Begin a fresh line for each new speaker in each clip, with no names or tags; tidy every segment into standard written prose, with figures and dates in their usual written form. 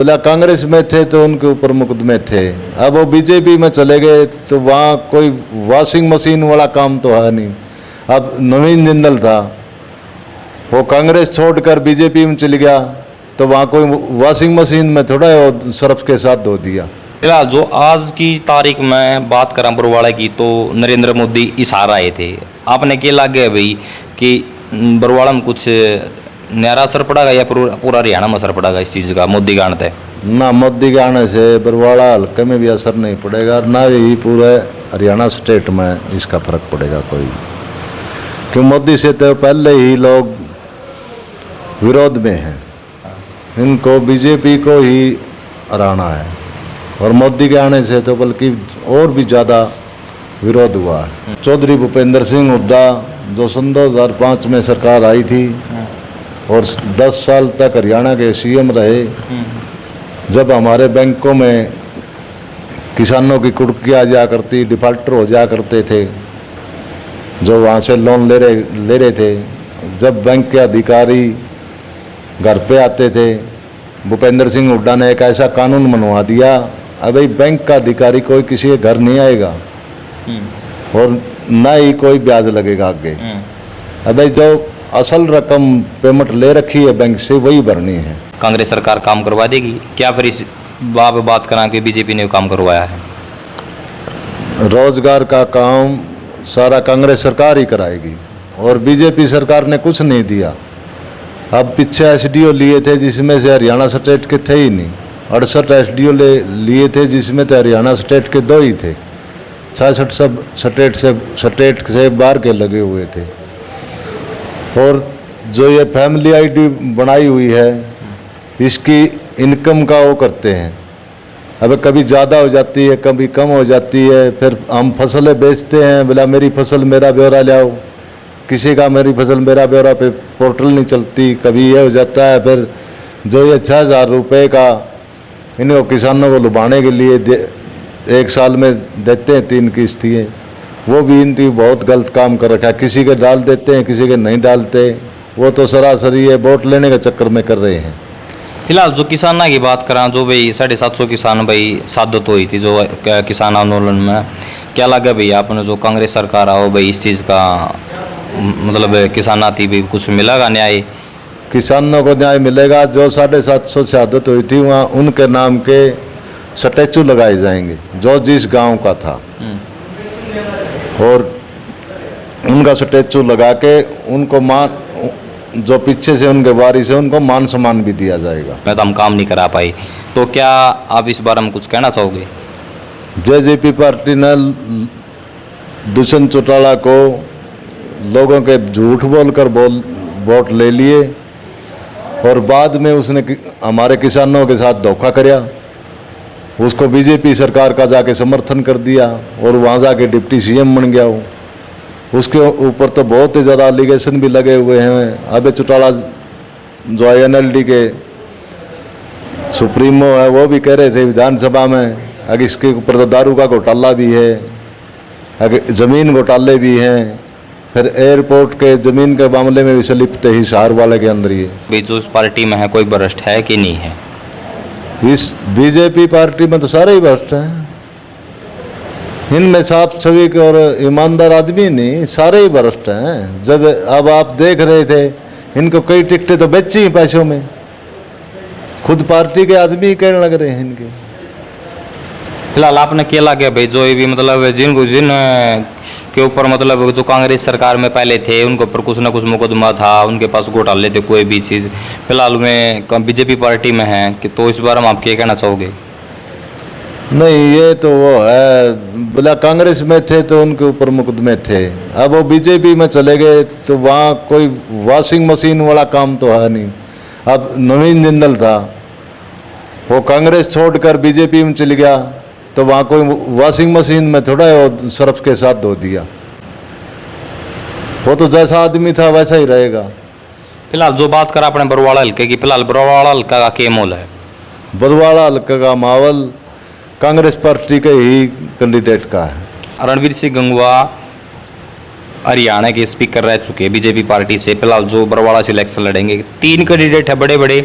बोला कांग्रेस में थे तो उनके ऊपर मुकदमे थे, अब वो बीजेपी में चले गए तो वहाँ कोई वॉशिंग मशीन वाला काम तो है नहीं। अब नवीन जिंदल था, वो कांग्रेस छोड़कर बीजेपी में चल गया तो वहाँ कोई वॉशिंग मशीन में थोड़ा वो सर्फ के साथ धो दिया।
फिलहाल जो आज की तारीख में बात करें बरवाड़ा की तो नरेंद्र मोदी इशारा आए थे, आपने क्या लगे भाई कि बरवाड़ा में कुछ न्यारा असर पड़ेगा या पूरा हरियाणा में असर पड़ेगा इस चीज़ का मोदी के आने से?
ना मोदी के आने से बरवाड़ा हल्के में भी असर नहीं पड़ेगा, ना ही पूरे हरियाणा स्टेट में इसका फर्क पड़ेगा कोई, क्यों मोदी से तो पहले ही लोग विरोध में हैं, इनको बीजेपी को ही हराना है और मोदी के आने से तो बल्कि और भी ज़्यादा विरोध हुआ है। चौधरी भूपेंद्र सिंह हुड्डा जो सन 2005 में सरकार आई थी और 10 साल तक हरियाणा के सीएम रहे, जब हमारे बैंकों में किसानों की कुर्कियाँ जा करती, डिफाल्टर हो जा करते थे, जो वहाँ से लोन ले रहे थे, जब बैंक के अधिकारी घर पे आते थे, भूपेंद्र सिंह हुड्डा ने एक ऐसा कानून बनवा दिया, अभी बैंक का अधिकारी कोई किसी के घर नहीं आएगा और ना ही कोई ब्याज लगेगा आगे। अभी जो असल रकम पेमेंट ले रखी है बैंक से वही भरनी है।
कांग्रेस सरकार काम करवा देगी क्या? फिर इस बात करा कि बीजेपी ने काम करवाया है।
रोजगार का काम सारा कांग्रेस सरकार ही कराएगी और बीजेपी सरकार ने कुछ नहीं दिया। अब पीछे एसडीओ लिए थे जिसमें से हरियाणा स्टेट के थे ही नहीं, 68 एसडीओ लिए थे जिसमें तो हरियाणा स्टेट के 2 ही थे, 66 सब स्टेट से बाहर के लगे हुए थे। और जो ये फैमिली आईडी बनाई हुई है इसकी इनकम का वो करते हैं, अब कभी ज़्यादा हो जाती है कभी कम हो जाती है, फिर हम फसलें बेचते हैं, बोला मेरी फसल मेरा ब्यौरा लाओ, किसी का मेरी फसल मेरा ब्यौरा पे पोर्टल नहीं चलती, कभी ये हो जाता है। फिर जो ये 6,000 रुपये का इनको किसानों को लुभाने के लिए 1 साल में देते हैं 3 किस्तें, वो भी इनकी बहुत गलत काम कर रखा है। किसी के डाल देते हैं किसी के नहीं डालते, वो तो सरासरी है वोट लेने के चक्कर में कर रहे हैं।
फिलहाल जो किसानों की बात करें, जो भाई 750 किसान भाई शहादत हुई थी जो किसान आंदोलन में, क्या लगा भाई आपने जो कांग्रेस सरकार आओ भाई इस चीज़ का मतलब किसान थी भी कुछ मिलेगा न्याय?
किसानों को न्याय मिलेगा। जो 750 शहादत हुई थी वहाँ उनके नाम के स्टैचू लगाए जाएंगे जो जिस गांव का था, और उनका स्टैचू लगा के उनको मान जो पीछे से उनके वारिस है उनको मान सम्मान भी दिया जाएगा।
मैं तो हम काम नहीं करा पाई, तो क्या आप इस बारे में कुछ कहना चाहोगे?
जेजेपी पार्टी ने दुष्यंत चौटाला को लोगों के झूठ बोलकर वोट ले लिए और बाद में उसने हमारे किसानों के साथ धोखा कराया, उसको बीजेपी सरकार का जाके समर्थन कर दिया और वहाँ जाके डिप्टी सीएम बन गया वो। उसके ऊपर तो बहुत ही ज़्यादा एलिगेशन भी लगे हुए हैं। अबे चौटाला जो INLD के सुप्रीमो है वो भी कह रहे थे विधानसभा में, अगर इसके ऊपर तो दारू का घोटाला भी है, अगर ज़मीन घोटाले भी हैं, फिर एयरपोर्ट के ज़मीन के मामले में भी संलिप्त है हिसार वाले के अंदर ही।
भाई जो इस पार्टी में है कोई भ्रष्ट है कि नहीं है?
इस बीजेपी पार्टी में तो सारे ही भ्रष्ट हैं, इनमें साफ छवि के और ईमानदार आदमी नहीं, सारे ही भ्रष्ट हैं। जब अब आप देख रहे थे इनको कई टिकटें तो बेची ही पैसों में, खुद पार्टी के आदमी कहने लग रहे हैं इनके।
फिलहाल आपने क्या लगे भाई जो ये भी मतलब जिन के ऊपर मतलब जो कांग्रेस सरकार में पहले थे उनके ऊपर कुछ ना कुछ मुकदमा था, उनके पास घोटाले थे कोई भी चीज़, फिलहाल में बीजेपी पार्टी में है कि, तो इस बारे में आप क्या कहना चाहोगे?
नहीं, ये तो वो है, बोला कांग्रेस में थे तो उनके ऊपर मुकदमे थे, अब वो बीजेपी में चले गए तो वहाँ कोई वॉशिंग मशीन वाला काम तो है नहीं। अब नवीन जिंदल था, वो कांग्रेस छोड़कर बीजेपी में चल गया तो वहाँ कोई वॉशिंग मशीन में थोड़ा वो सर्फ के साथ धो दिया, वो तो जैसा आदमी था वैसा ही रहेगा।
फिलहाल जो बात करा अपने बरवाड़ा हल्के की, फिलहाल बरवाड़ा हल्का का क्या मोल है?
बरवाड़ा हल्का का माहौल कांग्रेस पार्टी के ही कैंडिडेट का है।
रणवीर सिंह गंगवा हरियाणा के स्पीकर रह चुके हैं बीजेपी पार्टी से, फिलहाल जो बरवाड़ा से इलेक्शन लड़ेंगे, 3 कैंडिडेट है बड़े बड़े,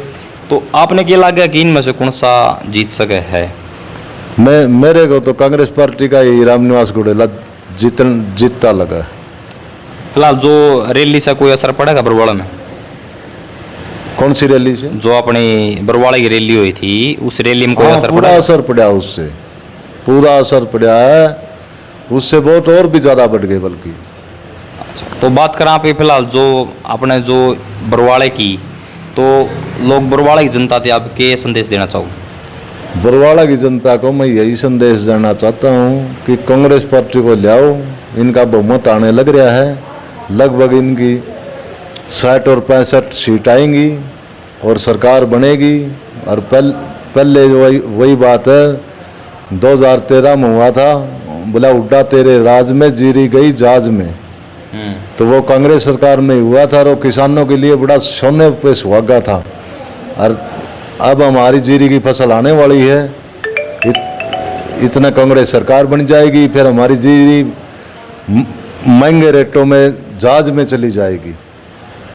तो आपने क्या लगा कि इनमें से कौन सा जीत सके है?
मेरे को तो कांग्रेस पार्टी का ही रामनिवास घोडेला जीतता लगा।
फिलहाल जो रैली से कोई असर पड़ेगा बरवाड़ा में?
कौन सी रैली से?
जो अपनी बरवाड़ा की रैली हुई थी उस रैली में कोई
हाँ,
असर
पूरा
पड़ा?
असर पड़ा उससे, पूरा असर पड़ा है उससे, बहुत और भी ज़्यादा बढ़ गए बल्कि।
तो बात करें आप फिलहाल जो आपने जो बरवाड़े की, तो लोग बरवाड़ा की जनता थे, आप क्या संदेश देना चाहो?
बरवाड़ा की जनता को मैं यही संदेश देना चाहता हूँ कि कांग्रेस पार्टी को ले आओ, इनका बहुमत आने लग रहा है, लगभग इनकी 60 और 65 सीट आएंगी और सरकार बनेगी। और पहले वही बात है 2013 में हुआ था, बोला उड्डा तेरे राज में जीरी गई जहाज में, तो वो कांग्रेस सरकार में हुआ था और वो किसानों के लिए बड़ा सोने पे सुहागा था। और अब हमारी जीरी की फसल आने वाली है, इतना कांग्रेस सरकार बन जाएगी, फिर हमारी जीरी महंगे रेटों में जहाज में चली जाएगी।